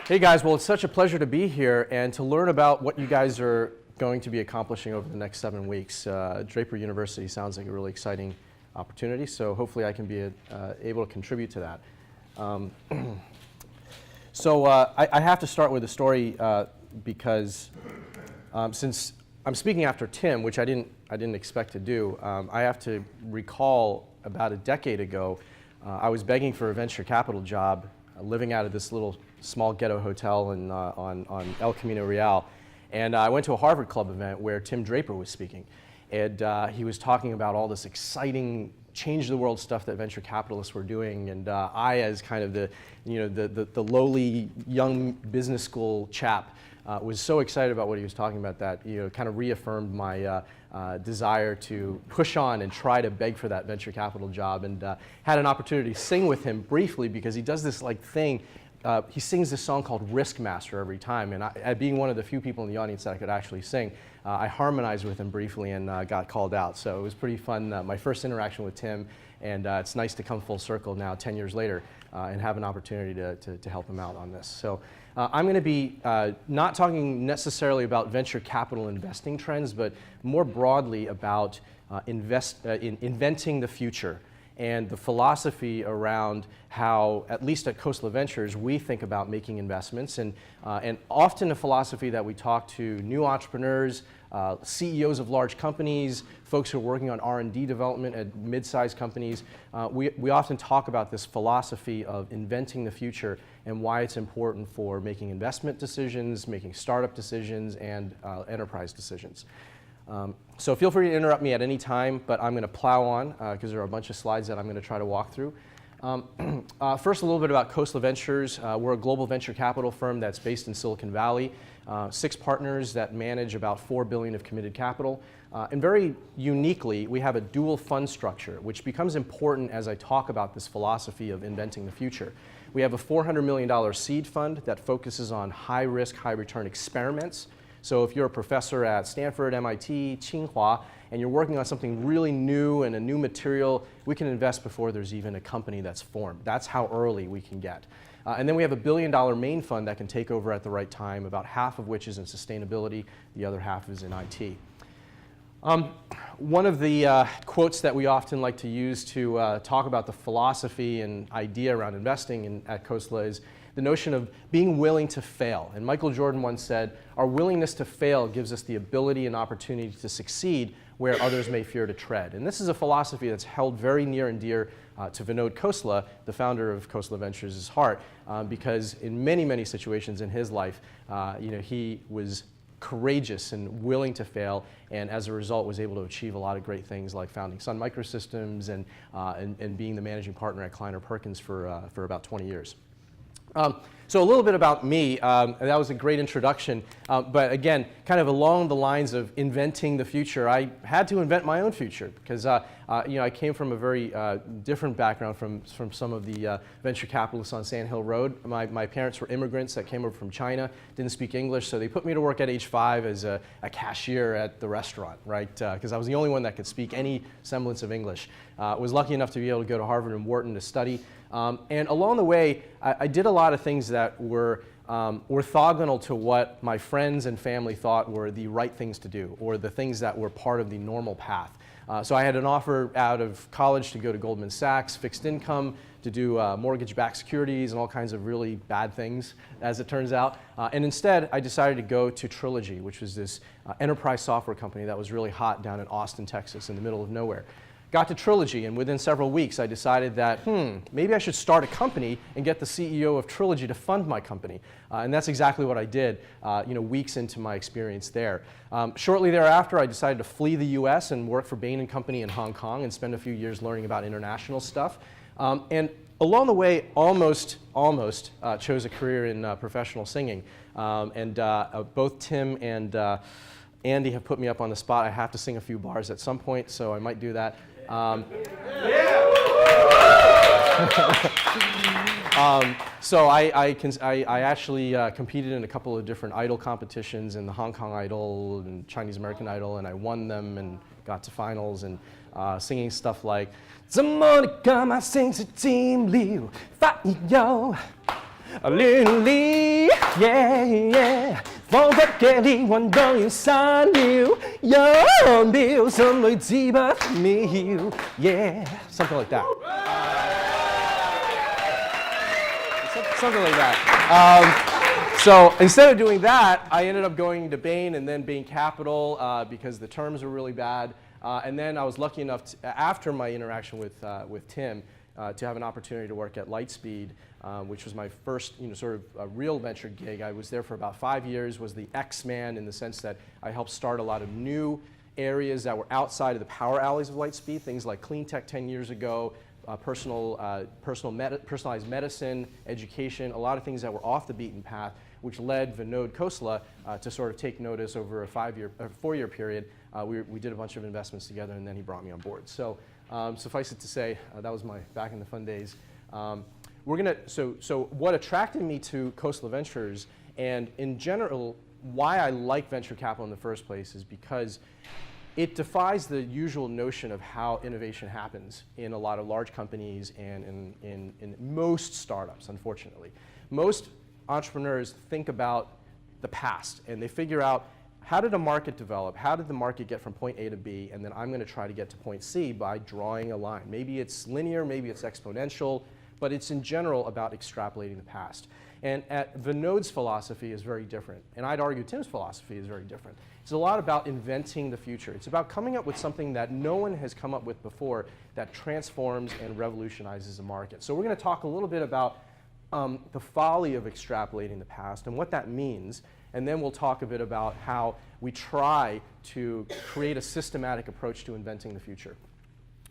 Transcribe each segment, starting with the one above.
Hey guys, well, it's such a pleasure to be here and to learn about what you guys are going to be accomplishing over the next 7 weeks. Draper University sounds like a really exciting opportunity, so hopefully I can be able to contribute to that. I have to start with a story because since I'm speaking after Tim, which I didn't expect to do, I have to recall about a decade ago, I was begging for a venture capital job, living out of this little small ghetto hotel on El Camino Real. And I went to a Harvard Club event where Tim Draper was speaking. And he was talking about all this exciting change the world stuff that venture capitalists were doing. And I, as kind of the lowly young business school chap, was so excited about what he was talking about that kind of reaffirmed my desire to push on and try to beg for that venture capital job, and had an opportunity to sing with him briefly because he does this thing. He sings this song called Risk Master every time, and being one of the few people in the audience that I could actually sing, I harmonized with him briefly and got called out. So it was pretty fun, my first interaction with Tim, and it's nice to come full circle now 10 years later and have an opportunity to help him out on this. So I'm going to be not talking necessarily about venture capital investing trends, but more broadly about inventing the future and the philosophy around how, at least at Khosla Ventures, we think about making investments, and often a philosophy that we talk to new entrepreneurs, CEOs of large companies, folks who are working on R&D development at mid-sized companies. We often talk about this philosophy of inventing the future and why it's important for making investment decisions, making startup decisions, and enterprise decisions. So feel free to interrupt me at any time, but I'm going to plow on because there are a bunch of slides that I'm going to try to walk through. First, a little bit about Khosla Ventures. We're a global venture capital firm that's based in Silicon Valley. 6 partners that manage about $4 billion of committed capital. And very uniquely, we have a dual fund structure, which becomes important as I talk about this philosophy of inventing the future. We have a $400 million seed fund that focuses on high-risk, high-return experiments. So if you're a professor at Stanford, MIT, Tsinghua, and you're working on something really new and a new material, we can invest before there's even a company that's formed. That's how early we can get. And then we have a $1 billion main fund that can take over at the right time, about half of which is in sustainability, the other half is in IT. One of the quotes that we often like to use to talk about the philosophy and idea around investing at Khosla is the notion of being willing to fail. And Michael Jordan once said, our willingness to fail gives us the ability and opportunity to succeed where others may fear to tread. And this is a philosophy that's held very near and dear to Vinod Khosla, the founder of Khosla Ventures' heart, because in many, many situations in his life, he was courageous and willing to fail, and as a result was able to achieve a lot of great things like founding Sun Microsystems and being the managing partner at Kleiner Perkins for about 20 years. So a little bit about me. That was a great introduction, but again, kind of along the lines of inventing the future, I had to invent my own future because I came from a very different background from some of the venture capitalists on Sand Hill Road. My parents were immigrants that came over from China, didn't speak English, so they put me to work at age 5 as a cashier at the restaurant, right? Because I was the only one that could speak any semblance of English. Was lucky enough to be able to go to Harvard and Wharton to study. And along the way, I did a lot of things that were orthogonal to what my friends and family thought were the right things to do, or the things that were part of the normal path. So I had an offer out of college to go to Goldman Sachs, fixed income, to do mortgage-backed securities and all kinds of really bad things, as it turns out. And instead, I decided to go to Trilogy, which was this enterprise software company that was really hot down in Austin, Texas, in the middle of nowhere. Got to Trilogy, and within several weeks, I decided that, maybe I should start a company and get the CEO of Trilogy to fund my company. And that's exactly what I did, weeks into my experience there. Shortly thereafter, I decided to flee the US and work for Bain & Company in Hong Kong and spend a few years learning about international stuff. And along the way, almost chose a career in professional singing. Both Tim and Andy have put me up on the spot. I have to sing a few bars at some point, so I might do that. So I actually competed in a couple of different Idol competitions, in the Hong Kong Idol and Chinese American Idol, and I won them and got to finals, and singing stuff like "怎么你干嘛星期天了发现 Lily, yeah, yeah. Phong cách kẻ đi hoàn toàn xa liu, dấu biểu sớm lời chỉ bắt mi hiểu, yeah, something like that. Something like that. So instead of doing that, I ended up going to Bain and then Bain Capital because the terms were really bad. And then I was lucky enough, after my interaction with Tim, to have an opportunity to work at Lightspeed, which was my first, sort of real venture gig. I was there for about 5 years, was the X-man in the sense that I helped start a lot of new areas that were outside of the power alleys of Lightspeed, things like clean tech 10 years ago, personalized medicine, education, a lot of things that were off the beaten path, which led Vinod Khosla to sort of take notice over a 4-year period. We did a bunch of investments together, and then he brought me on board. So suffice it to say, that was my back in the fun days. So what attracted me to Khosla Ventures, and in general, why I like venture capital in the first place, is because it defies the usual notion of how innovation happens in a lot of large companies and in most startups, unfortunately. Most entrepreneurs think about the past, and they figure out, how did a market develop? How did the market get from point A to B? And then I'm going to try to get to point C by drawing a line. Maybe it's linear, maybe it's exponential, but it's in general about extrapolating the past. And Vinod's philosophy is very different. And I'd argue Tim's philosophy is very different. It's a lot about inventing the future. It's about coming up with something that no one has come up with before that transforms and revolutionizes the market. So we're going to talk a little bit about the folly of extrapolating the past and what that means. And then we'll talk a bit about how we try to create a systematic approach to inventing the future.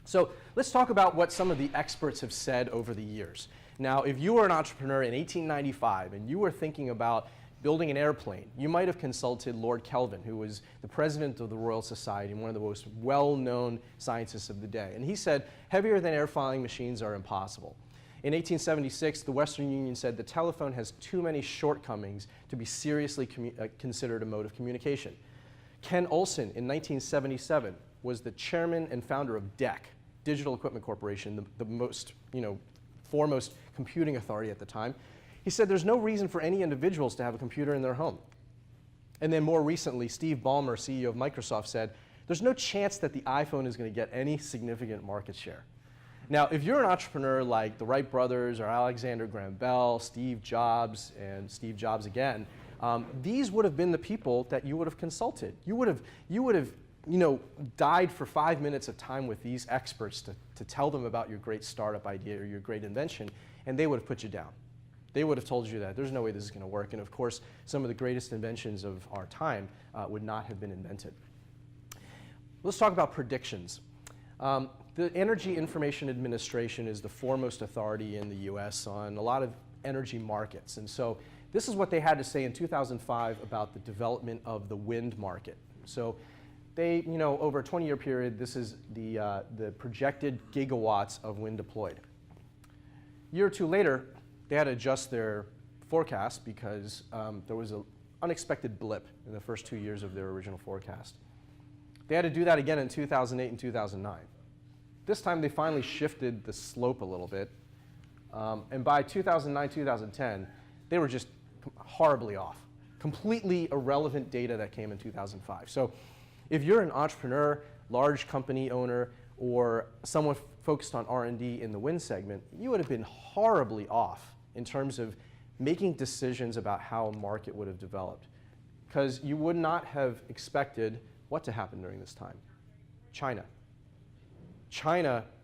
So let's talk about what some of the experts have said over the years. Now, if you were an entrepreneur in 1895 and you were thinking about building an airplane, you might have consulted Lord Kelvin, who was the president of the Royal Society and one of the most well-known scientists of the day. And he said, heavier than air flying machines are impossible. In 1876, the Western Union said the telephone has too many shortcomings to be seriously considered a mode of communication. Ken Olsen in 1977 was the chairman and founder of DEC, Digital Equipment Corporation, the most, foremost computing authority at the time. He said there's no reason for any individuals to have a computer in their home. And then more recently, Steve Ballmer, CEO of Microsoft, said there's no chance that the iPhone is going to get any significant market share. Now, if you're an entrepreneur like the Wright brothers or Alexander Graham Bell, Steve Jobs, and Steve Jobs again, these would have been the people that you would have consulted. You would have died for 5 minutes of time with these experts to tell them about your great startup idea or your great invention, and they would have put you down. They would have told you that there's no way this is going to work, and of course, some of the greatest inventions of our time would not have been invented. Let's talk about predictions. The Energy Information Administration is the foremost authority in the US on a lot of energy markets. And so this is what they had to say in 2005 about the development of the wind market. So they, over a 20-year period, this is the projected gigawatts of wind deployed. A year or two later, they had to adjust their forecast because there was an unexpected blip in the first 2 years of their original forecast. They had to do that again in 2008 and 2009. This time they finally shifted the slope a little bit, and by 2009, 2010, they were just horribly off. Completely irrelevant data that came in 2005. So if you're an entrepreneur, large company owner, or someone focused on R&D in the wind segment, you would have been horribly off in terms of making decisions about how a market would have developed, because you would not have expected what to happen during this time. China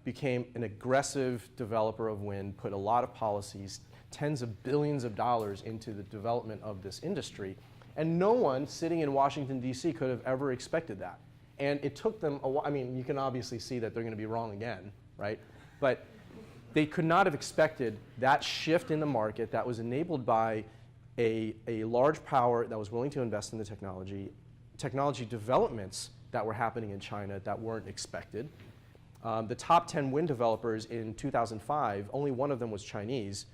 became an aggressive developer of wind, put a lot of policies, tens of billions of dollars into the development of this industry, and no one sitting in Washington, D.C. could have ever expected that. And it took them a while. I mean, you can obviously see that they're going to be wrong again, right? But they could not have expected that shift in the market that was enabled by a large power that was willing to invest in the technology developments that were happening in China that weren't expected. The top 10 wind developers in 2005, only one of them was Chinese.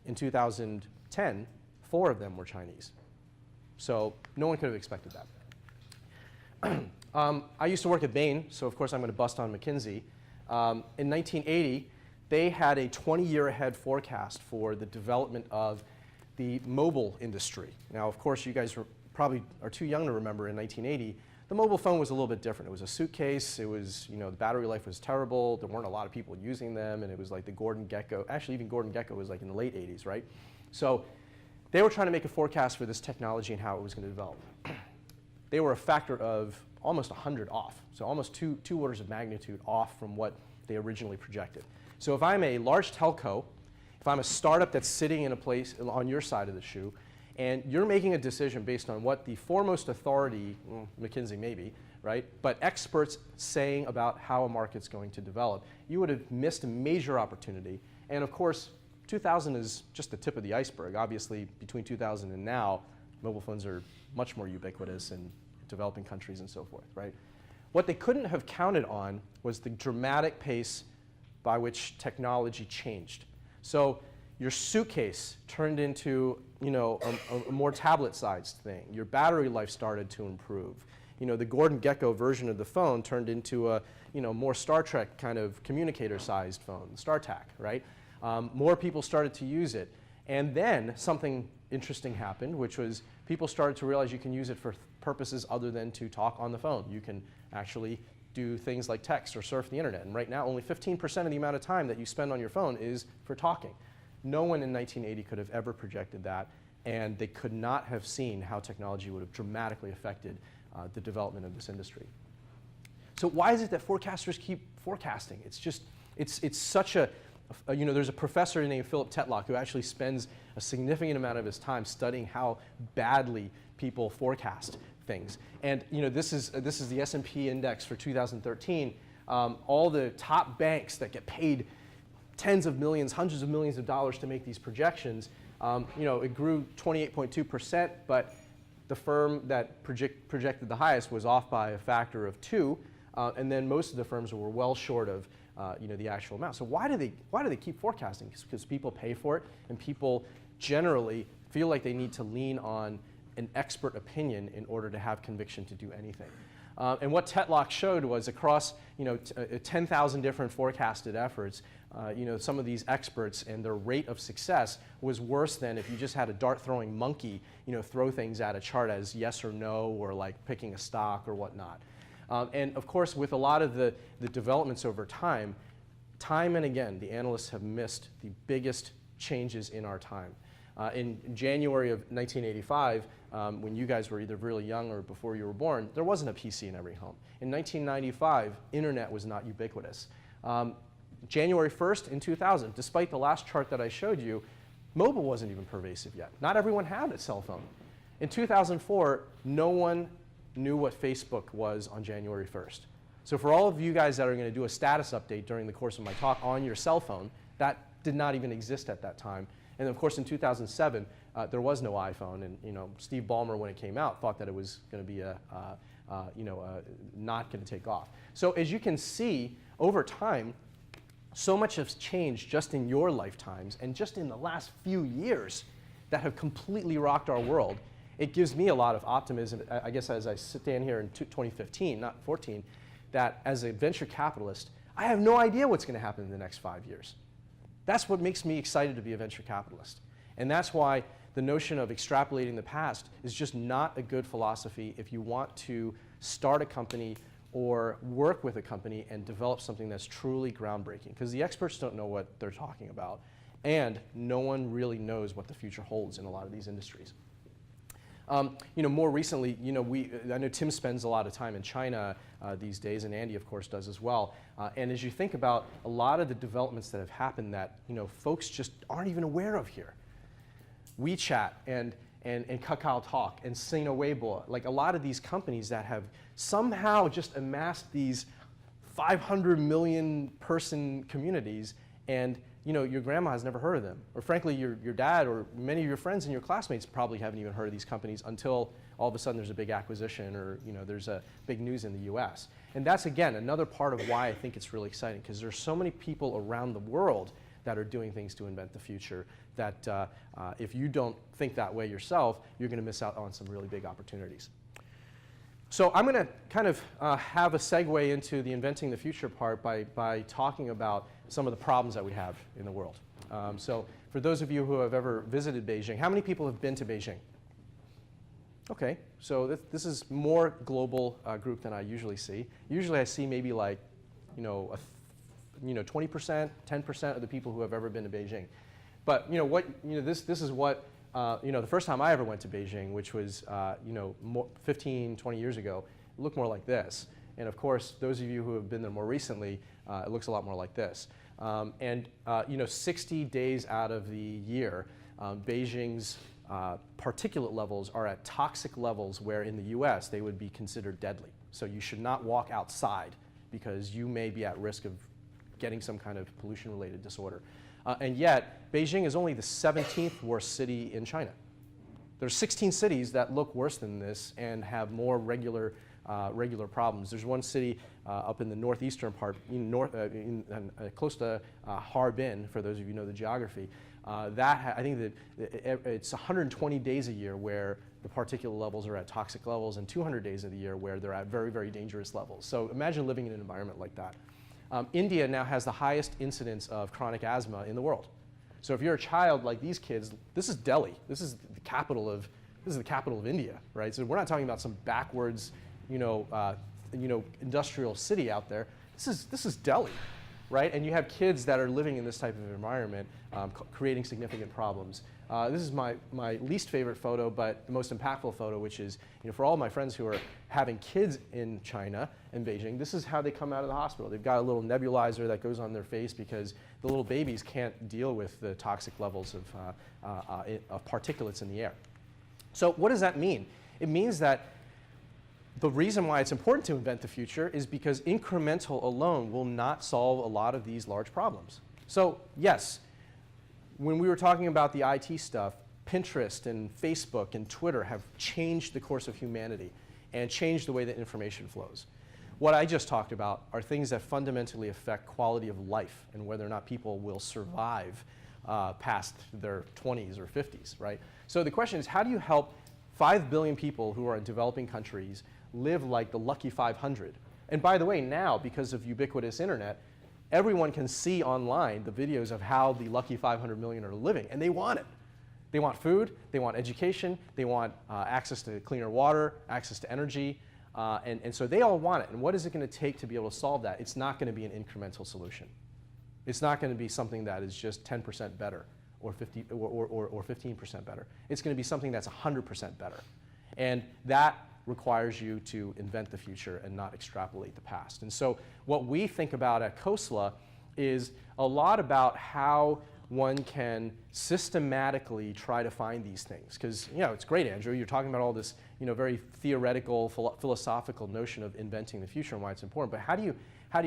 In 2010, 4 of them were Chinese. So no one could have expected that. I used to work at Bain, so of course I'm going to bust on McKinsey. In 1980, they had a 20-year ahead forecast for the development of the mobile industry. Now, of course, you guys probably are too young to remember in 1980, the mobile phone was a little bit different. It was a suitcase, it was, the battery life was terrible, there weren't a lot of people using them, and it was like the Gordon Gekko. Actually, even Gordon Gekko was like in the late 80s, right? So they were trying to make a forecast for this technology and how it was going to develop. They were a factor of almost 100 off, so almost two orders of magnitude off from what they originally projected. So if I'm a large telco, if I'm a startup that's sitting in a place on your side of the shoe, and you're making a decision based on what the foremost authority, McKinsey maybe, right, but experts saying about how a market's going to develop, you would have missed a major opportunity. And of course, 2000 is just the tip of the iceberg. Obviously, between 2000 and now, mobile phones are much more ubiquitous in developing countries and so forth, right? What they couldn't have counted on was the dramatic pace by which technology changed. So your suitcase turned into a more tablet-sized thing. Your battery life started to improve. The Gordon Gekko version of the phone turned into a more Star Trek kind of communicator-sized phone, StarTAC, right? More people started to use it. And then something interesting happened, which was people started to realize you can use it for purposes other than to talk on the phone. You can actually do things like text or surf the internet. And right now, only 15% of the amount of time that you spend on your phone is for talking. No one in 1980 could have ever projected that, and they could not have seen how technology would have dramatically affected the development of this industry. So why is it that forecasters keep forecasting? It's just, it's such a, there's a professor named Philip Tetlock who actually spends a significant amount of his time studying how badly people forecast things. And this is the S&P index for 2013. All the top banks that get paid tens of millions, hundreds of millions of dollars to make these projections, it grew 28.2%, but the firm that projected the highest was off by a factor of 2, and then most of the firms were well short of the actual amount. So why do they keep forecasting? Because people pay for it, and people generally feel like they need to lean on an expert opinion in order to have conviction to do anything. And what Tetlock showed was across 10,000 different forecasted efforts, some of these experts and their rate of success was worse than if you just had a dart-throwing monkey throw things at a chart as yes or no, or like picking a stock or whatnot. And of course, with a lot of the developments over time and again, the analysts have missed the biggest changes in our time. In January of 1985, when you guys were either really young or before you were born, there wasn't a PC in every home. In 1995, internet was not ubiquitous. January 1st in 2000, despite the last chart that I showed you, mobile wasn't even pervasive yet. Not everyone had a cell phone. In 2004, no one knew what Facebook was on January 1st. So for all of you guys that are going to do a status update during the course of my talk on your cell phone, that did not even exist at that time. And of course, in 2007, there was no iPhone, and Steve Ballmer, when it came out, thought that it was going to be not going to take off. So as you can see, over time, so much has changed just in your lifetimes and just in the last few years that have completely rocked our world. It gives me a lot of optimism, I guess, as I stand here in 2015, not 14, that as a venture capitalist, I have no idea what's going to happen in the next 5 years. That's what makes me excited to be a venture capitalist. And that's why the notion of extrapolating the past is just not a good philosophy if you want to start a company or work with a company and develop something that's truly groundbreaking. Because the experts don't know what they're talking about, and no one really knows what the future holds in a lot of these industries. More recently, I know Tim spends a lot of time in China these days, and Andy, of course, does as well. And as you think about a lot of the developments that have happened that folks just aren't even aware of here, WeChat and Kakao Talk and Sino Weibo, like a lot of these companies that have somehow just amassed these 500 million person communities, and your grandma has never heard of them. Or frankly, your dad or many of your friends and your classmates probably haven't even heard of these companies until all of a sudden there's a big acquisition or there's a big news in the US. And that's, again, another part of why I think it's really exciting, because there's so many people around the world that are doing things to invent the future that if you don't think that way yourself, you're going to miss out on some really big opportunities. So I'm going to kind of have a segue into the inventing the future part by talking about some of the problems that we have in the world. So For those of you who have ever visited Beijing, how many people have been to Beijing? Okay, so this is more global group than I usually see. Usually I see maybe like, 20%, 10% of the people who have ever been to Beijing. But this is what the first time I ever went to Beijing, which was 15, 20 years ago, it looked more like this. And of course, those of you who have been there more recently, it looks a lot more like this. 60 days out of the year, Beijing's particulate levels are at toxic levels where in the US they would be considered deadly. So you should not walk outside because you may be at risk of getting some kind of pollution-related disorder. And yet, Beijing is only the 17th worst city in China. There's 16 cities that look worse than this and have more regular problems. There's one city up in the northeastern part, close to Harbin, for those of you who know the geography. I think that it's 120 days a year where the particulate levels are at toxic levels and 200 days of the year where they're at very, very dangerous levels. So imagine living in an environment like that. India now has the highest incidence of chronic asthma in the world. So if you're a child like these kids, this is Delhi. This is the capital of India, right? So we're not talking about some backwards, industrial city out there. This is Delhi, right? And you have kids that are living in this type of environment, creating significant problems. This is my least favorite photo, but the most impactful photo, which is, for all my friends who are having kids in China and Beijing, this is how they come out of the hospital. They've got a little nebulizer that goes on their face because the little babies can't deal with the toxic levels of particulates in the air. So what does that mean? It means that the reason why it's important to invent the future is because incremental alone will not solve a lot of these large problems. So yes, when we were talking about the IT stuff, Pinterest and Facebook and Twitter have changed the course of humanity and changed the way that information flows. What I just talked about are things that fundamentally affect quality of life and whether or not people will survive past their 20s or 50s, right? So the question is, how do you help 5 billion people who are in developing countries live like the lucky 500? And by the way, now, because of ubiquitous internet, everyone can see online the videos of how the lucky 500 million are living, and they want it. They want food, they want education, they want access to cleaner water, access to energy, and so they all want it. And what is it going to take to be able to solve that? It's not going to be an incremental solution. It's not going to be something that is just 10% better or 15% better. It's going to be something that's 100% better. And that requires you to invent the future and not extrapolate the past. And so what we think about at Khosla is a lot about how one can systematically try to find these things. Because it's great, Andrew, you're talking about all this very theoretical, philosophical notion of inventing the future and why it's important, but how do you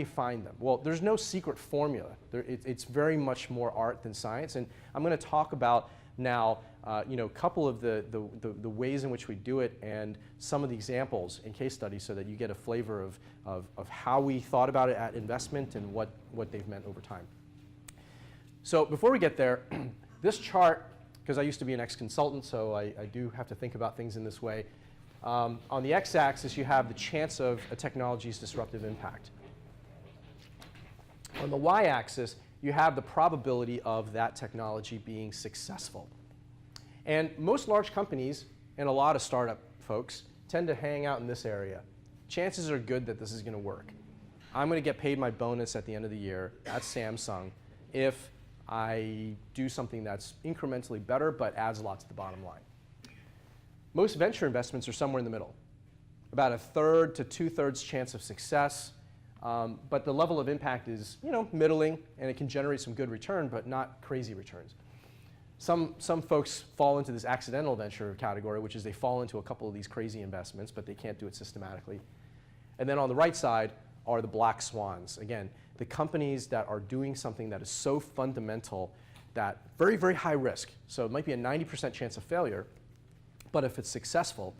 find them? Well, there's no secret formula. It's very much more art than science, and I'm going to talk about now a couple of the ways in which we do it and some of the examples in case studies so that you get a flavor of how we thought about it at investment and what they've meant over time. So before we get there, this chart, because I used to be an ex-consultant, so I do have to think about things in this way. On the x-axis, you have the chance of a technology's disruptive impact. On the y-axis, you have the probability of that technology being successful. And most large companies and a lot of startup folks tend to hang out in this area. Chances are good that this is going to work. I'm going to get paid my bonus at the end of the year at Samsung if I do something that's incrementally better but adds a lot to the bottom line. Most venture investments are somewhere in the middle. About 1/3 to 2/3 chance of success. But the level of impact is, middling, and it can generate some good return, but not crazy returns. Some folks fall into this accidental venture category, which is they fall into a couple of these crazy investments, but they can't do it systematically. And then on the right side are the black swans. Again, the companies that are doing something that is so fundamental that very, very high risk. So it might be a 90% chance of failure, but if it's successful,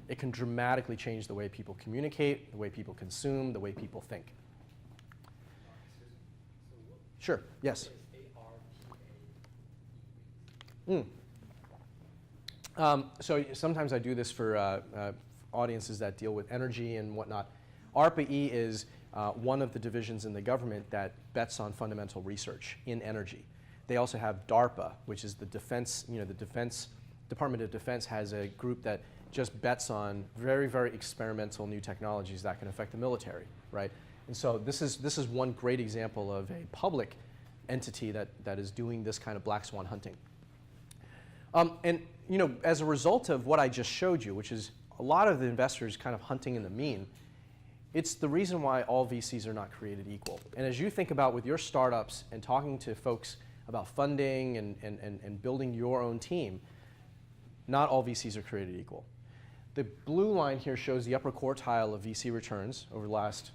it can dramatically change the way people communicate, the way people consume, the way people think. Sure, yes. So sometimes I do this for audiences that deal with energy and whatnot. ARPA-E is one of the divisions in the government that bets on fundamental research in energy. They also have DARPA, which is the defense, Department of Defense has a group that just bets on very, very experimental new technologies that can affect the military, right? And so this is one great example of a public entity that is doing this kind of black swan hunting. And as a result of what I just showed you, which is a lot of the investors kind of hunting in the mean, it's the reason why all VCs are not created equal. And as you think about with your startups and talking to folks about funding and building your own team, not all VCs are created equal. The blue line here shows the upper quartile of VC returns over the last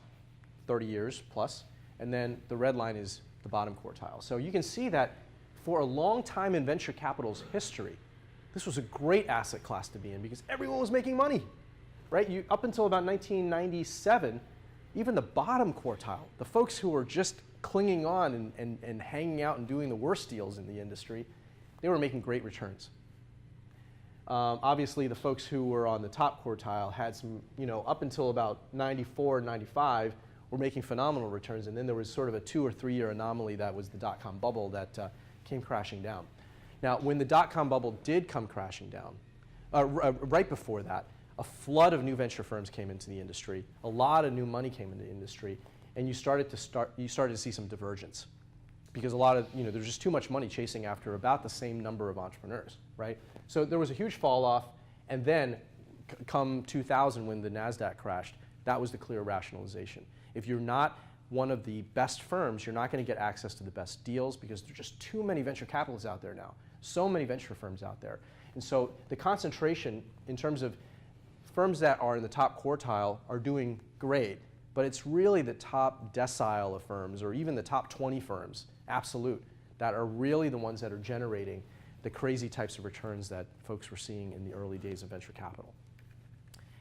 30 years plus, and then the red line is the bottom quartile. So you can see that for a long time in venture capital's history, this was a great asset class to be in because everyone was making money, right? Up until about 1997, even the bottom quartile, the folks who were just clinging on and hanging out and doing the worst deals in the industry, they were making great returns. Obviously, the folks who were on the top quartile had some, up until about 94, 95, were making phenomenal returns, and then there was sort of a 2 or 3 year anomaly that was the dot-com bubble that came crashing down. Now, when the dot-com bubble did come crashing down, right before that, a flood of new venture firms came into the industry, a lot of new money came into the industry, and you started to see some divergence. Because a lot of, there's just too much money chasing after about the same number of entrepreneurs, right? So there was a huge fall off, and then come 2000 when the NASDAQ crashed, that was the clear rationalization. If you're not one of the best firms, you're not going to get access to the best deals because there's just too many venture capitalists out there now, so many venture firms out there. And so the concentration in terms of firms that are in the top quartile are doing great, but it's really the top decile of firms or even the top 20 firms, absolute, that are really the ones that are generating the crazy types of returns that folks were seeing in the early days of venture capital.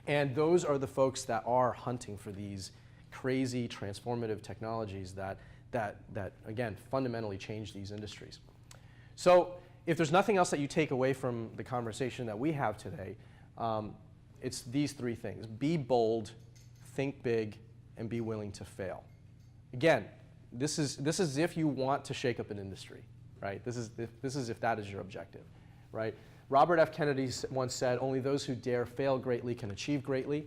And those are the folks that are hunting for these crazy transformative technologies that again, fundamentally change these industries. So if there's nothing else that you take away from the conversation that we have today, it's these three things. Be bold, think big, and be willing to fail. Again, this is if you want to shake up an industry, right? This is if that is your objective, right? Robert F. Kennedy once said, "Only those who dare fail greatly can achieve greatly."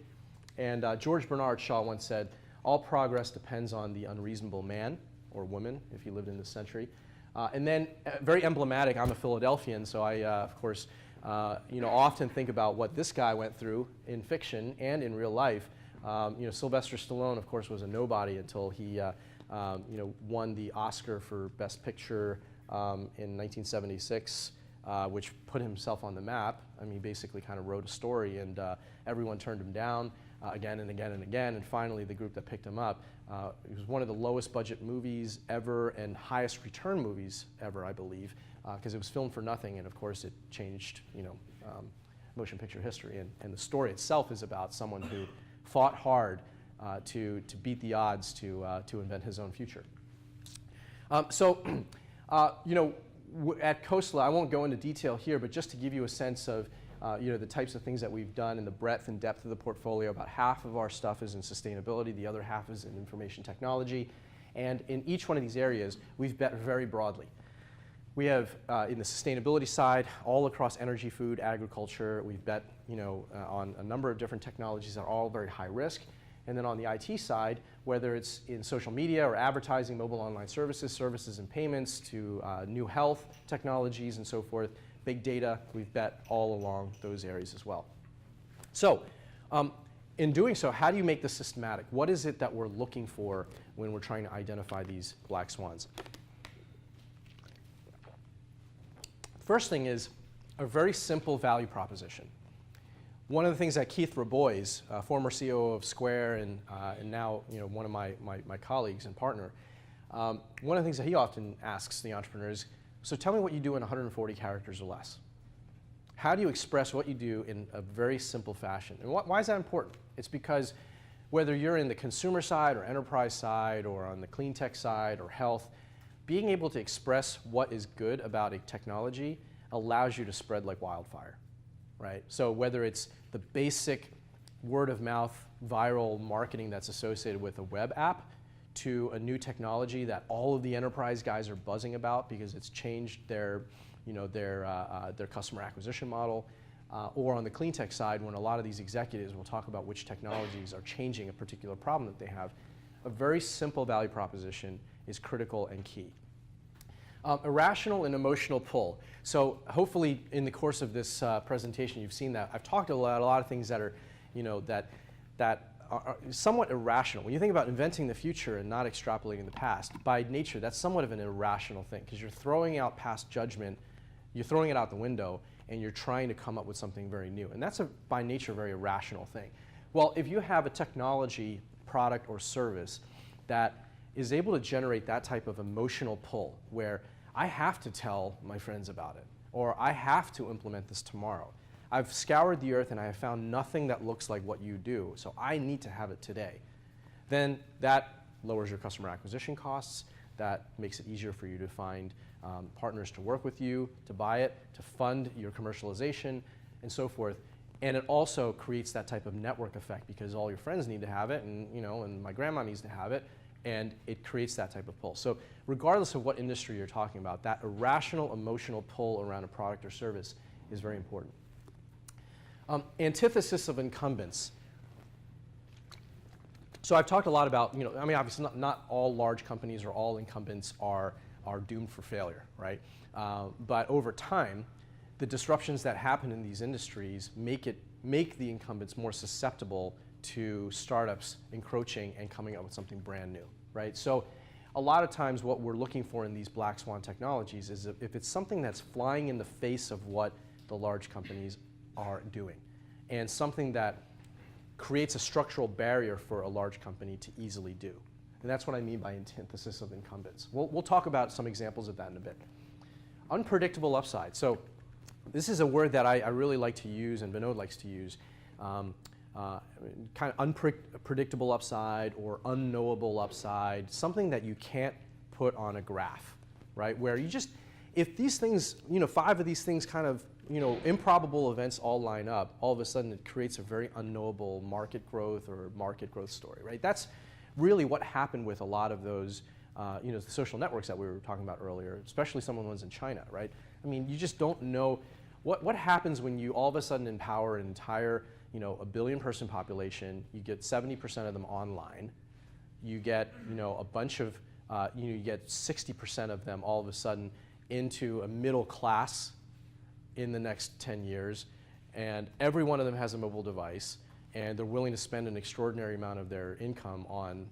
And George Bernard Shaw once said, "All progress depends on the unreasonable man," or woman, if he lived in this century. And then, very emblematic, I'm a Philadelphian, so I, of course, often think about what this guy went through in fiction and in real life. Sylvester Stallone, of course, was a nobody until he won the Oscar for Best Picture in 1976, which put himself on the map. I mean, he basically kind of wrote a story, and everyone turned him down again and again and again, and finally the group that picked him up. It was one of the lowest budget movies ever and highest return movies ever, I believe, because it was filmed for nothing, and of course it changed motion picture history. And the story itself is about someone who fought hard to beat the odds to invent his own future. At Khosla, I won't go into detail here, but just to give you a sense of the types of things that we've done and the breadth and depth of the portfolio, about half of our stuff is in sustainability, the other half is in information technology. And in each one of these areas, we've bet very broadly. We have, in the sustainability side, all across energy, food, agriculture, we've bet on a number of different technologies that are all very high risk. And then on the IT side, whether it's in social media or advertising, mobile online services and payments, to new health technologies and so forth, big data, we've bet all along those areas as well. So in doing so, how do you make this systematic? What is it that we're looking for when we're trying to identify these black swans? First thing is a very simple value proposition. One of the things that Keith Rabois, former CEO of Square and now one of my colleagues and partner, one of the things that he often asks the entrepreneurs, so tell me what you do in 140 characters or less. How do you express what you do in a very simple fashion? And why is that important? It's because whether you're in the consumer side or enterprise side or on the clean tech side or health, being able to express what is good about a technology allows you to spread like wildfire, right? So whether it's the basic word of mouth viral marketing that's associated with a web app, to a new technology that all of the enterprise guys are buzzing about because it's changed their, their customer acquisition model. Or on the clean tech side, when a lot of these executives will talk about which technologies are changing a particular problem that they have, a very simple value proposition is critical and key. Irrational and emotional pull. So hopefully in the course of this presentation you've seen that. I've talked a lot of things that are, that are somewhat irrational. When you think about inventing the future and not extrapolating the past, by nature that's somewhat of an irrational thing because you're throwing out past judgment, you're throwing it out the window, and you're trying to come up with something very new. And that's by nature a very irrational thing. Well, if you have a technology, product, or service that is able to generate that type of emotional pull where I have to tell my friends about it, or I have to implement this tomorrow. I've scoured the earth and I have found nothing that looks like what you do, so I need to have it today. Then that lowers your customer acquisition costs, that makes it easier for you to find partners to work with you, to buy it, to fund your commercialization, and so forth. And it also creates that type of network effect because all your friends need to have it, and and my grandma needs to have it, and it creates that type of pull. So regardless of what industry you're talking about, that irrational emotional pull around a product or service is very important. Antithesis of incumbents. So I've talked a lot about, I mean, obviously not all large companies or all incumbents are doomed for failure, right? But over time, the disruptions that happen in these industries make the incumbents more susceptible to startups encroaching and coming up with something brand new, right? So a lot of times what we're looking for in these black swan technologies is if it's something that's flying in the face of what the large companies are doing and something that creates a structural barrier for a large company to easily do. And that's what I mean by antithesis of incumbents. We'll talk about some examples of that in a bit. Unpredictable upside. So this is a word that I really like to use and Vinod likes to use. Kind of unpredictable upside or unknowable upside, something that you can't put on a graph, right? Where you just, if these things, 5 of these things kind of, improbable events all line up, all of a sudden it creates a very unknowable market growth or market growth story, right? That's really what happened with a lot of those, the social networks that we were talking about earlier, especially some of the ones in China, right? I mean, you just don't know what happens when you all of a sudden empower an entire, a billion-person population. You get 70% of them online. You get, a bunch of, you get 60% of them all of a sudden into a middle class in the next 10 years, and every one of them has a mobile device, and they're willing to spend an extraordinary amount of their income on,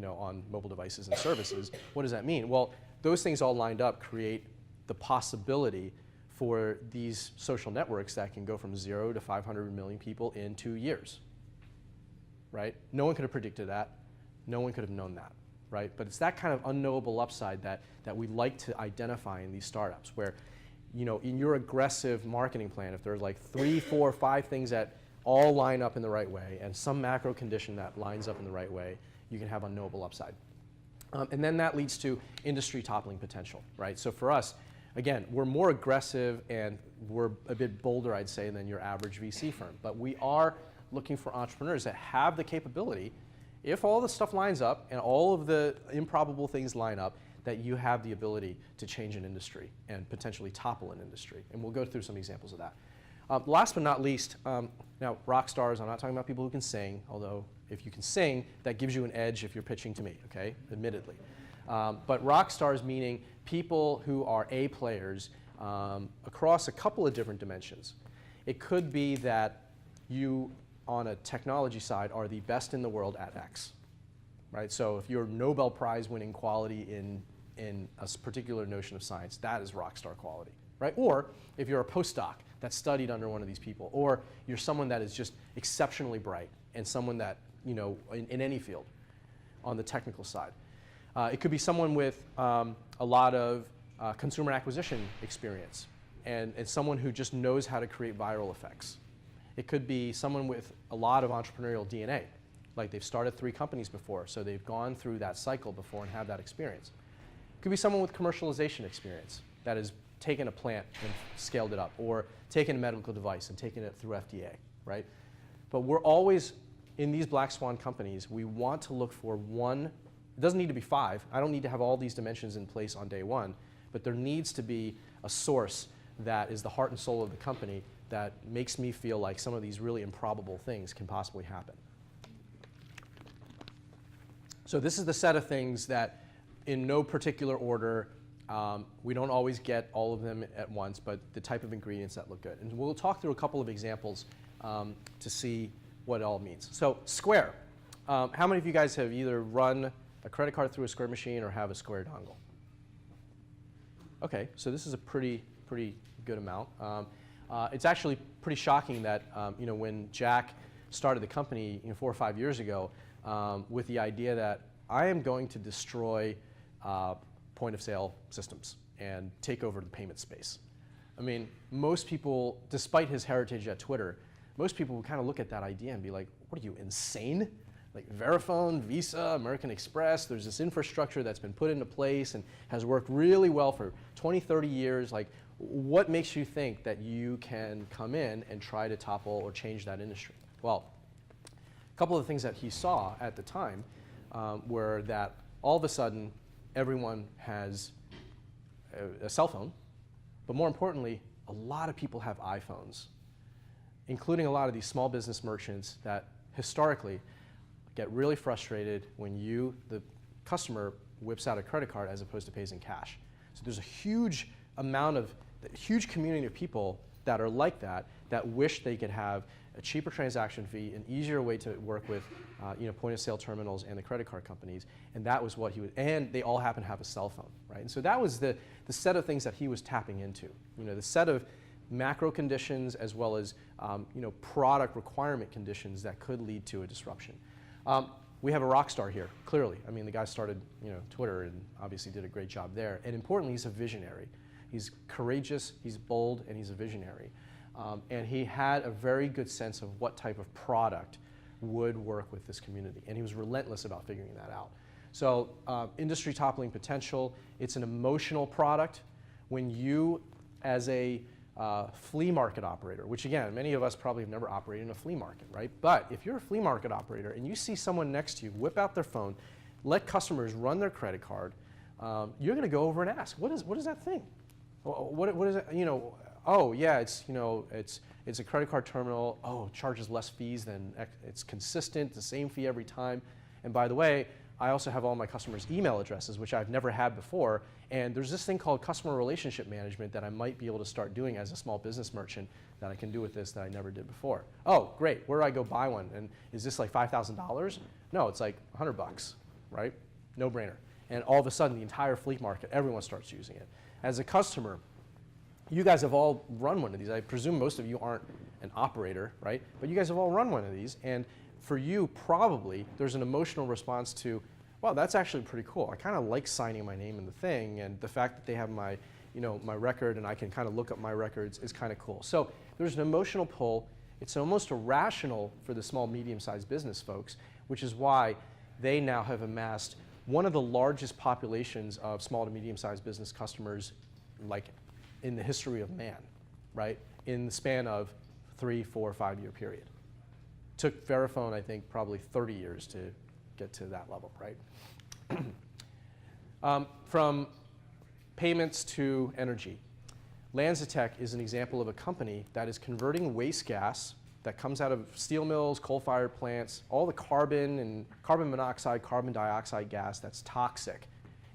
on mobile devices and services. What does that mean? Well, those things all lined up create the possibility for these social networks that can go from 0 to 500 million people in 2 years, right? No one could have predicted that. No one could have known that, right? But it's that kind of unknowable upside that we like to identify in these startups where, in your aggressive marketing plan, if there's like 3, 4, 5 things that all line up in the right way and some macro condition that lines up in the right way, you can have unknowable upside. And then that leads to industry toppling potential, right? So for us, again, we're more aggressive and we're a bit bolder, I'd say, than your average VC firm. But we are looking for entrepreneurs that have the capability, if all the stuff lines up and all of the improbable things line up, that you have the ability to change an industry and potentially topple an industry. And we'll go through some examples of that. Last but not least, now rock stars, I'm not talking about people who can sing, although if you can sing, that gives you an edge if you're pitching to me, okay, admittedly. But rock stars meaning people who are A players across a couple of different dimensions. It could be that you, on a technology side, are the best in the world at X, right? So if you're Nobel Prize winning quality in a particular notion of science, that is rock star quality, right? Or if you're a postdoc that studied under one of these people, or you're someone that is just exceptionally bright and someone that, in any field on the technical side. It could be someone with a lot of consumer acquisition experience and someone who just knows how to create viral effects. It could be someone with a lot of entrepreneurial DNA, like they've started 3 companies before, so they've gone through that cycle before and have that experience. It could be someone with commercialization experience that has taken a plant and scaled it up, or taken a medical device and taken it through FDA, right? But we're always, in these black swan companies, we want to look for one It doesn't need to be 5. I don't need to have all these dimensions in place on day one, but there needs to be a source that is the heart and soul of the company that makes me feel like some of these really improbable things can possibly happen. So this is the set of things that, in no particular order, we don't always get all of them at once, but the type of ingredients that look good. And we'll talk through a couple of examples to see what it all means. So Square. How many of you guys have either run a credit card through a Square machine or have a Square dongle? Okay, so this is a pretty good amount. It's actually pretty shocking that when Jack started the company 4 or 5 years ago with the idea that I am going to destroy point of sale systems and take over the payment space. I mean, most people, despite his heritage at Twitter, most people would kind of look at that idea and be like, what are you, insane? Like Verifone, Visa, American Express, there's this infrastructure that's been put into place and has worked really well for 20, 30 years. Like, what makes you think that you can come in and try to topple or change that industry? Well, a couple of things that he saw at the time were that all of a sudden, everyone has a cell phone, but more importantly, a lot of people have iPhones, including a lot of these small business merchants that historically get really frustrated when the customer, whips out a credit card as opposed to pays in cash. So there's a huge huge community of people that are like that wish they could have a cheaper transaction fee, an easier way to work with point of sale terminals and the credit card companies, and that was what he would, and they all happen to have a cell phone, right? And so that was the set of things that he was tapping into, the set of macro conditions as well as product requirement conditions that could lead to a disruption. We have a rock star here, clearly. I mean, the guy started Twitter and obviously did a great job there. And importantly, he's a visionary. He's courageous, he's bold, and he's a visionary. And he had a very good sense of what type of product would work with this community. And he was relentless about figuring that out. So industry toppling potential, it's an emotional product. When you, as a flea market operator, which again, many of us probably have never operated in a flea market, right? But if you're a flea market operator and you see someone next to you whip out their phone, let customers run their credit card, you're going to go over and ask, what is that thing? What is it? Oh yeah, it's a credit card terminal. Oh, it charges less fees than it's consistent, the same fee every time. And by the way, I also have all my customers' email addresses, which I've never had before. And there's this thing called customer relationship management that I might be able to start doing as a small business merchant that I can do with this that I never did before. Oh, great. Where do I go buy one? And is this like $5,000? No, it's like $100, right? No brainer. And all of a sudden, the entire fleet market, everyone starts using it. As a customer, you guys have all run one of these. I presume most of you aren't an operator, right? But you guys have all run one of these. And for you, probably, there's an emotional response to, well, that's actually pretty cool. I kind of like signing my name in the thing, and the fact that they have my, my record and I can kind of look up my records is kind of cool. So there's an emotional pull. It's almost irrational for the small, medium-sized business folks, which is why they now have amassed one of the largest populations of small to medium-sized business customers, like in the history of man, right? In the span of 3, 4, 5 year period. Took Verifone, I think, probably 30 years to get to that level, right? From payments to energy. Lanzatech is an example of a company that is converting waste gas that comes out of steel mills, coal-fired plants, all the carbon and carbon monoxide, carbon dioxide gas that's toxic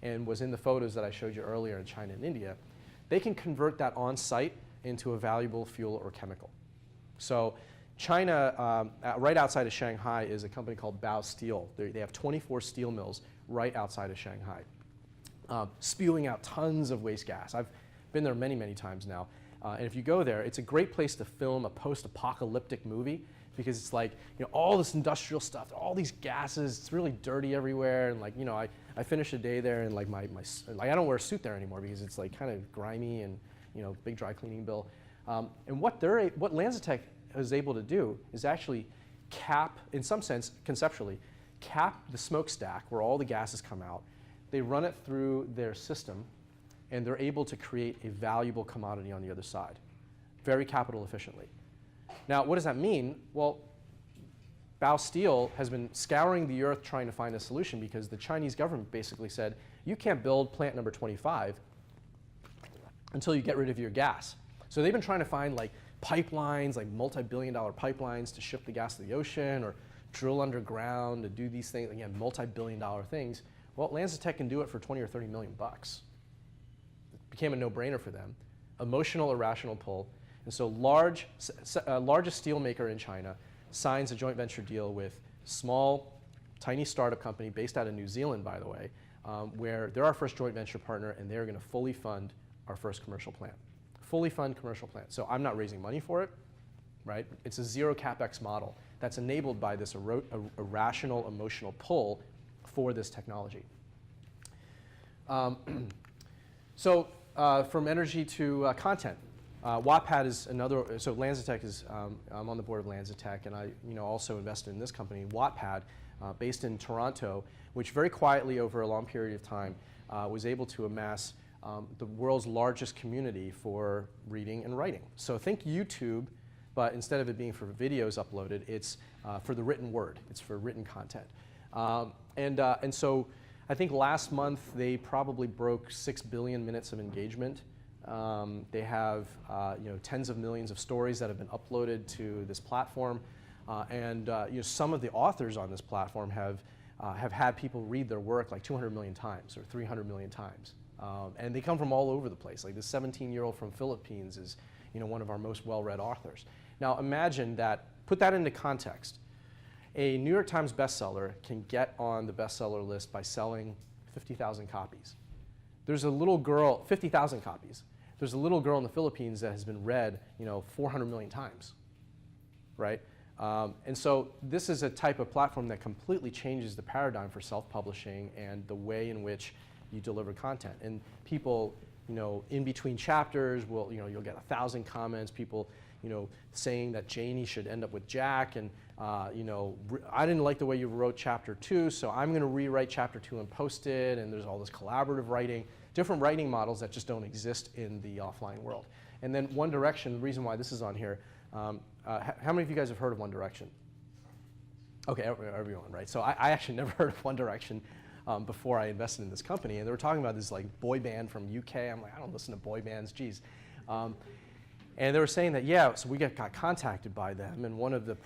and was in the photos that I showed you earlier in China and India. They can convert that on site into a valuable fuel or chemical. So China, right outside of Shanghai, is a company called Bao Steel. They have 24 steel mills right outside of Shanghai, spewing out tons of waste gas. I've been there many, many times now. And if you go there, it's a great place to film a post-apocalyptic movie because it's like, all this industrial stuff, all these gases, it's really dirty everywhere. And like, I finished a day there and like like I don't wear a suit there anymore because it's like kind of grimy and, big dry cleaning bill. And what Lanzatech is able to do is actually cap, in some sense, conceptually, cap the smokestack where all the gases come out. They run it through their system and they're able to create a valuable commodity on the other side, very capital efficiently. Now, what does that mean? Well, Steel has been scouring the earth trying to find a solution because the Chinese government basically said, you can't build plant number 25 until you get rid of your gas. So they've been trying to find like pipelines, like multi-billion-dollar pipelines to ship the gas to the ocean or drill underground to do these things, again, multi-billion-dollar things. Well, Lanzatech can do it for 20 or 30 million bucks. It became a no-brainer for them. Emotional, irrational pull. And so largest steel maker in China signs a joint venture deal with small, tiny startup company based out of New Zealand, by the way, where they're our first joint venture partner and they're going to fully fund our first commercial plant. Fully fund commercial plant. So I'm not raising money for it, right? It's a zero CapEx model that's enabled by this irrational emotional pull for this technology. So from energy to content. Wattpad is another, so Lanzatech is, I'm on the board of Lanzatech, and I also invested in this company, Wattpad, based in Toronto, which very quietly over a long period of time was able to amass the world's largest community for reading and writing. So think YouTube, but instead of it being for videos uploaded, it's for the written word. It's for written content. And so I think last month they probably broke 6 billion minutes of engagement. They have tens of millions of stories that have been uploaded to this platform, and some of the authors on this platform have had people read their work like 200 million times or 300 million times, and they come from all over the place. Like this 17-year-old from Philippines is one of our most well-read authors. Now imagine that. Put that into context. A New York Times bestseller can get on the bestseller list by selling 50,000 copies. There's a little girl, 50,000 copies. There's a little girl in the Philippines that has been read, 400 million times, right? And so this is a type of platform that completely changes the paradigm for self-publishing and the way in which you deliver content. And people, in between chapters, will, you'll get 1,000 comments. People, saying that Janie should end up with Jack, and I didn't like the way you wrote chapter 2, so I'm going to rewrite chapter 2 and post it. And there's all this collaborative writing, different writing models that just don't exist in the offline world. And then One Direction, the reason why this is on here, how many of you guys have heard of One Direction? Okay, everyone, right? So I actually never heard of One Direction before I invested in this company, and they were talking about this like boy band from UK. I'm like, I don't listen to boy bands, geez. And they were saying that, yeah, so we got contacted by them, and one of the,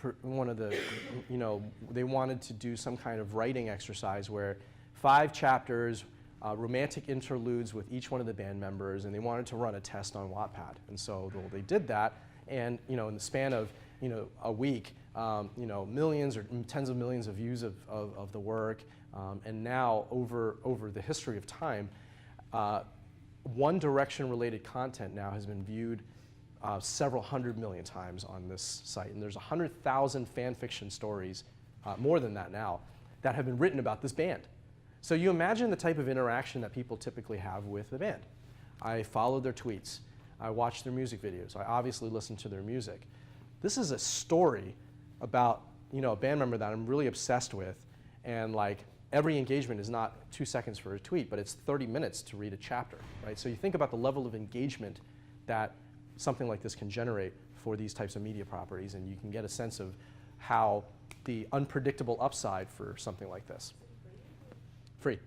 they wanted to do some kind of writing exercise where 5 chapters, romantic interludes with each one of the band members, and they wanted to run a test on Wattpad. And so they did that, and in the span of a week, millions or tens of millions of views of the work, and now over the history of time, One Direction related content now has been viewed several 100 million times on this site, and there's 100,000 fan fiction stories, more than that now, that have been written about this band. So you imagine the type of interaction that people typically have with the band. I follow their tweets. I watch their music videos. I obviously listen to their music. This is a story about a band member that I'm really obsessed with, and like every engagement is not 2 seconds for a tweet, but it's 30 minutes to read a chapter, right? So you think about the level of engagement that something like this can generate for these types of media properties, and you can get a sense of how the unpredictable upside for something like this. Free.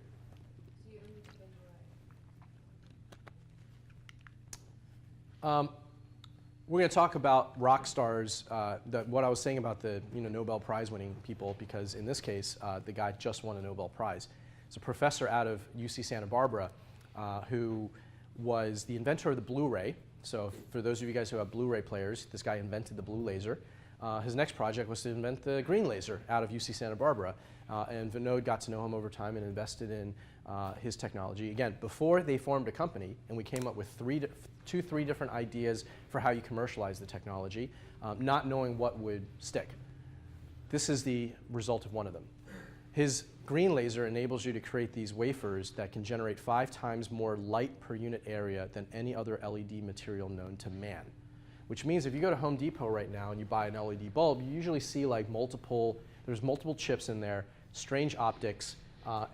We're going to talk about rock stars, what I was saying about the Nobel Prize winning people, because in this case, the guy just won a Nobel Prize. It's a professor out of UC Santa Barbara who was the inventor of the Blu-ray. So for those of you guys who have Blu-ray players, this guy invented the blue laser. His next project was to invent the green laser out of UC Santa Barbara. And Vinod got to know him over time and invested in his technology. Again, before they formed a company, and we came up with three different ideas for how you commercialize the technology, not knowing what would stick. This is the result of one of them. His green laser enables you to create these wafers that can generate 5 times more light per unit area than any other LED material known to man. Which means if you go to Home Depot right now and you buy an LED bulb, you usually see like there's multiple chips in there, strange optics.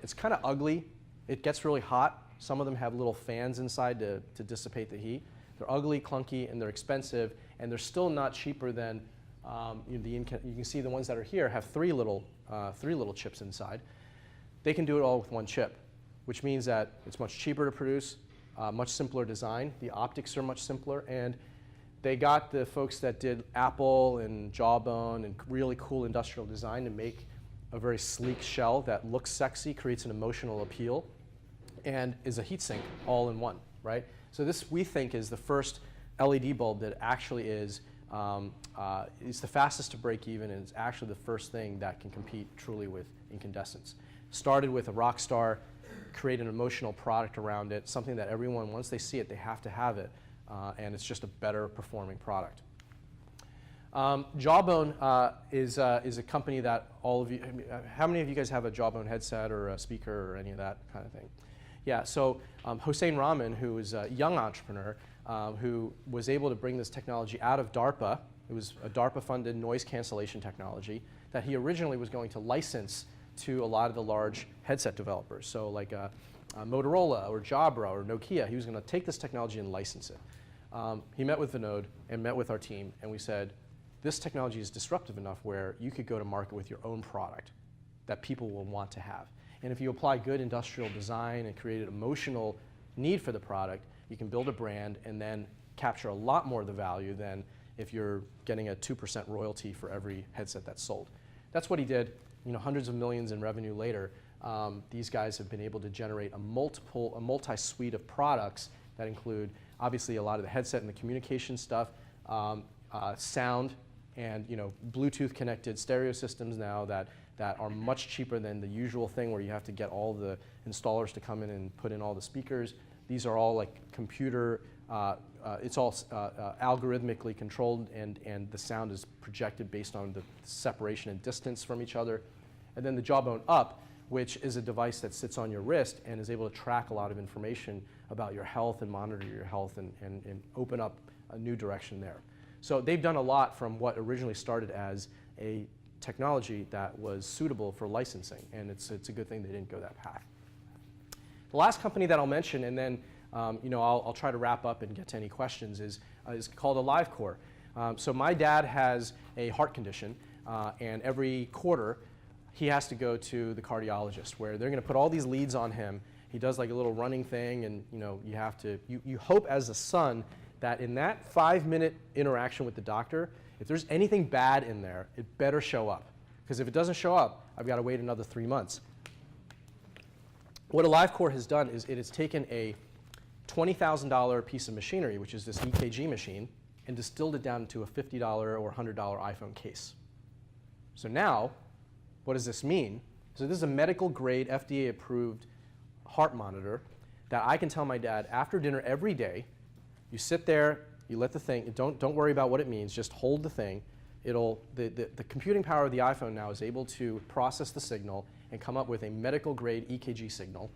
It's kind of ugly. It gets really hot. Some of them have little fans inside to dissipate the heat. They're ugly, clunky, and they're expensive, and they're still not cheaper than You can see the ones that are here have three little chips inside. They can do it all with one chip, which means that it's much cheaper to produce, much simpler design. The optics are much simpler, and they got the folks that did Apple and Jawbone and really cool industrial design to make a very sleek shell that looks sexy, creates an emotional appeal, and is a heatsink all in one, right? So this, we think, is the first LED bulb that actually is the fastest to break even, and it's actually the first thing that can compete truly with incandescence. Started with a rock star, create an emotional product around it, something that everyone, once they see it, they have to have it, and it's just a better performing product. Jawbone is a company that all of you, how many of you guys have a Jawbone headset or a speaker or any of that kind of thing? Yeah, so Hossein Rahman, who is a young entrepreneur who was able to bring this technology out of DARPA. It was a DARPA-funded noise cancellation technology that he originally was going to license to a lot of the large headset developers. So like Motorola or Jabra or Nokia, he was going to take this technology and license it. He met with Vinod and met with our team, and we said, this technology is disruptive enough where you could go to market with your own product that people will want to have. And if you apply good industrial design and create an emotional need for the product, you can build a brand and then capture a lot more of the value than if you're getting a 2% royalty for every headset that's sold. That's what he did. You know, hundreds of millions in revenue later, these guys have been able to generate a multi-suite of products that include, obviously, a lot of the headset and the communication stuff, sound, and Bluetooth connected stereo systems now that are much cheaper than the usual thing where you have to get all the installers to come in and put in all the speakers. These are all like computer, it's all algorithmically controlled, and the sound is projected based on the separation and distance from each other. And then the Jawbone Up, which is a device that sits on your wrist and is able to track a lot of information about your health and monitor your health and open up a new direction there. So they've done a lot from what originally started as a technology that was suitable for licensing, and it's a good thing they didn't go that path. The last company that I'll mention, and then I'll try to wrap up and get to any questions, is called a livecore. So my dad has a heart condition, and every quarter he has to go to the cardiologist where they're going to put all these leads on him. He does like a little running thing, and you hope as a son that in that 5-minute interaction with the doctor, if there's anything bad in there, it better show up. Because if it doesn't show up, I've got to wait another 3 months. What a livecore has done is it has taken a $20,000 piece of machinery, which is this EKG machine, and distilled it down into a $50 or $100 iPhone case. So now, what does this mean? So this is a medical grade, FDA approved heart monitor that I can tell my dad after dinner every day. You sit there, you let the thing, don't worry about what it means, just hold the thing. The computing power of the iPhone now is able to process the signal and come up with a medical grade EKG signal.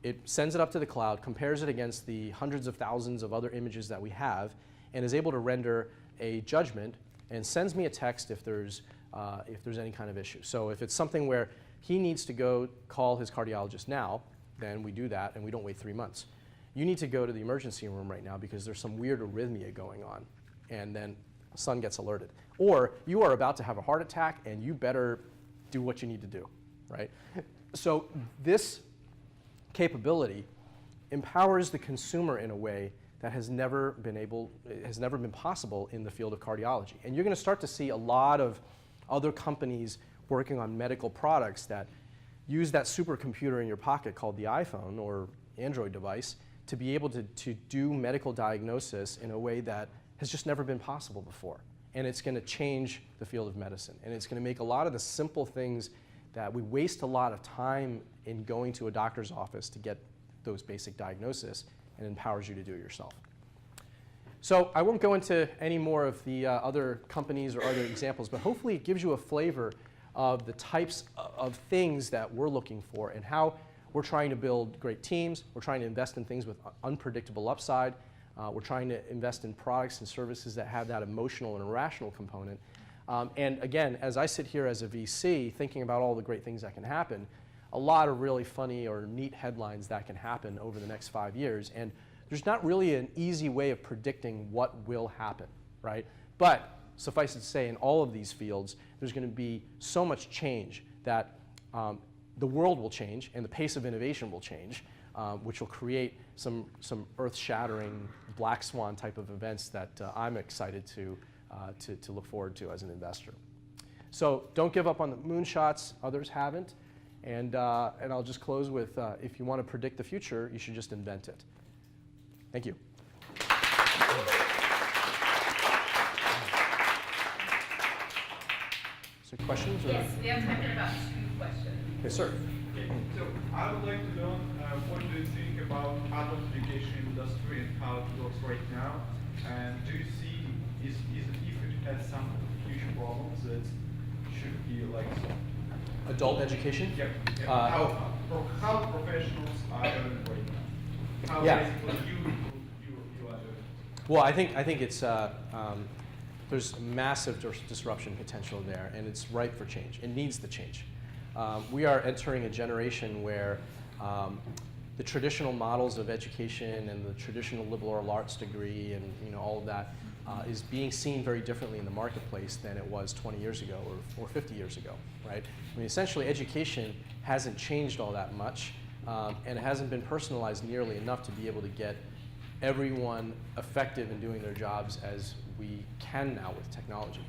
It sends it up to the cloud, compares it against the hundreds of thousands of other images that we have, and is able to render a judgment and sends me a text if there's any kind of issue. So if it's something where he needs to go call his cardiologist now, then we do that and we don't wait 3 months. You need to go to the emergency room right now because there's some weird arrhythmia going on, and then son gets alerted. Or you are about to have a heart attack and you better do what you need to do, right? So this capability empowers the consumer in a way that has never been possible in the field of cardiology. And you're going to start to see a lot of other companies working on medical products that use that supercomputer in your pocket called the iPhone or Android device to be able to do medical diagnosis in a way that has just never been possible before. And it's going to change the field of medicine. And it's going to make a lot of the simple things that we waste a lot of time in going to a doctor's office to get those basic diagnoses, and empowers you to do it yourself. So I won't go into any more of the other companies or other examples, but hopefully it gives you a flavor of the types of things that we're looking for and how we're trying to build great teams. We're trying to invest in things with unpredictable upside. We're trying to invest in products and services that have that emotional and irrational component. And again, as I sit here as a VC thinking about all the great things that can happen, a lot of really funny or neat headlines that can happen over the next 5 years. And there's not really an easy way of predicting what will happen, right? But suffice it to say, in all of these fields, there's going to be so much change that the world will change and the pace of innovation will change, which will create some earth-shattering black swan type of events that I'm excited to look forward to as an investor. So don't give up on the moonshots. Others haven't. And I'll just close with, if you want to predict the future, you should just invent it. Thank you. So questions? Yes, we have time for about 2 questions. Yes, sir. Okay, so I would like to know what do you think about adult education industry and how it works right now? And do you see, if it has some future problems that should be like Adult education? Yep. How professionals are doing right now? How Yeah. basically you are doing? Well, I think it's there's massive disruption potential there, and it's ripe for change. It needs the change. We are entering a generation where the traditional models of education and the traditional liberal arts degree and all of that is being seen very differently in the marketplace than it was 20 years ago or 50 years ago, right? I mean, essentially, education hasn't changed all that much, and it hasn't been personalized nearly enough to be able to get everyone effective in doing their jobs as we can now with technology.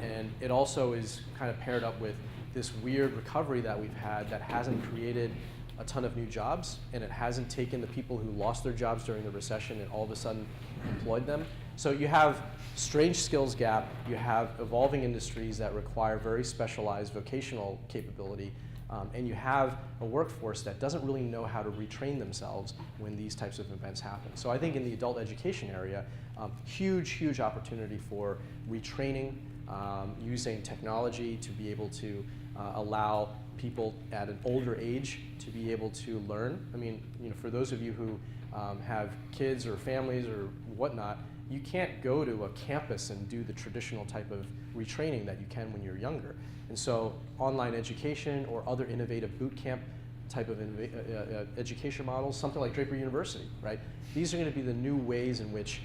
And it also is kind of paired up with this weird recovery that we've had that hasn't created a ton of new jobs, and it hasn't taken the people who lost their jobs during the recession and all of a sudden employed them. So you have strange skills gap, you have evolving industries that require very specialized vocational capability, and you have a workforce that doesn't really know how to retrain themselves when these types of events happen. So I think in the adult education area, huge opportunity for retraining, using technology to be able to allow people at an older age to be able to learn. I mean, for those of you who have kids or families or whatnot, you can't go to a campus and do the traditional type of retraining that you can when you're younger. And so online education or other innovative boot camp type of education models, something like Draper University, right? These are going to be the new ways in which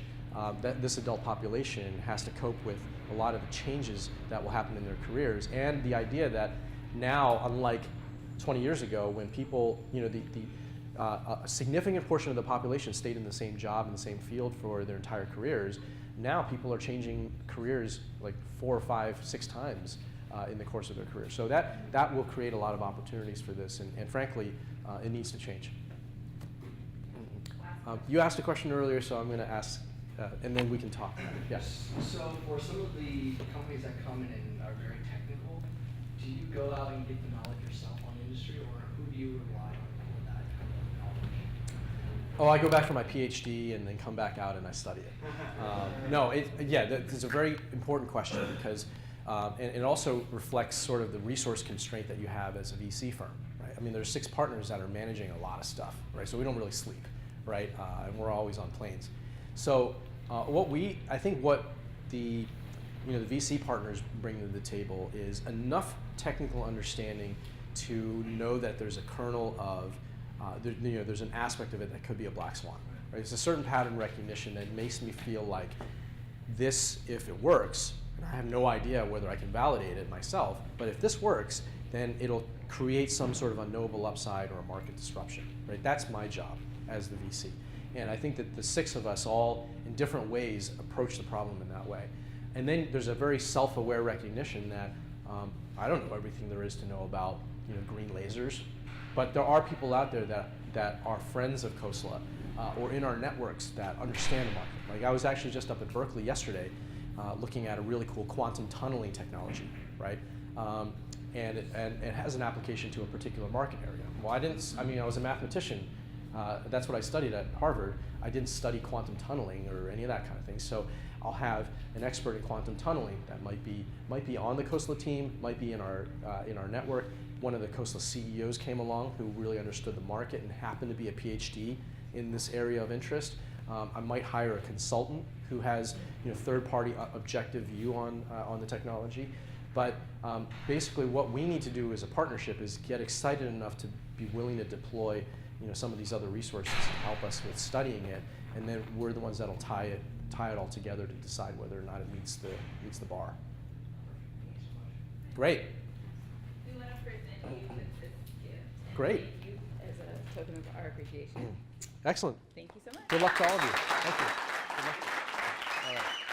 this adult population has to cope with a lot of the changes that will happen in their careers, and the idea that now, unlike 20 years ago when people, a significant portion of the population stayed in the same job in the same field for their entire careers, now people are changing careers like 4 or 5, 6 times in the course of their career. So that will create a lot of opportunities for this, and frankly, it needs to change. You asked a question earlier, so I'm going to ask, and then we can talk. Yes. So for some of the companies that come in and are very technical, do you go out and get the knowledge yourself on the industry, or who do you rely on for that kind of knowledge? Oh, I go back for my PhD and then come back out and I study it. No, it's a very important question because and it also reflects sort of the resource constraint that you have as a VC firm, right? I mean, there's 6 partners that are managing a lot of stuff, right? So we don't really sleep, right? And we're always on planes. So I think what the VC partners bring to the table is enough technical understanding to know that there's a kernel of, there's an aspect of it that could be a black swan. Right? It's a certain pattern recognition that makes me feel like this, if it works, and I have no idea whether I can validate it myself, but if this works, then it'll create some sort of unknowable upside or a market disruption. Right? That's my job as the VC. And I think that the 6 of us all, in different ways, approach the problem in that way. And then there's a very self-aware recognition that I don't know everything there is to know about green lasers, but there are people out there that are friends of Khosla or in our networks that understand the market. Like I was actually just up at Berkeley yesterday looking at a really cool quantum tunneling technology, right? And it has an application to a particular market area. Well, I was a mathematician. That's what I studied at Harvard. I didn't study quantum tunneling or any of that kind of thing. So I'll have an expert in quantum tunneling that might be on the Khosla team, might be in our network. One of the Khosla CEOs came along who really understood the market and happened to be a PhD in this area of interest. I might hire a consultant who has third-party objective view on the technology. But basically, what we need to do as a partnership is get excited enough to be willing to deploy some of these other resources to help us with studying it, and then we're the ones that'll tie it tie it all together to decide whether or not it meets the bar. Thank you so much. Great. We want to present you with this gift. And Great. thank you as a token of our appreciation. Excellent. Thank you so much. Good luck to all of you. Thank you. Good luck. All right.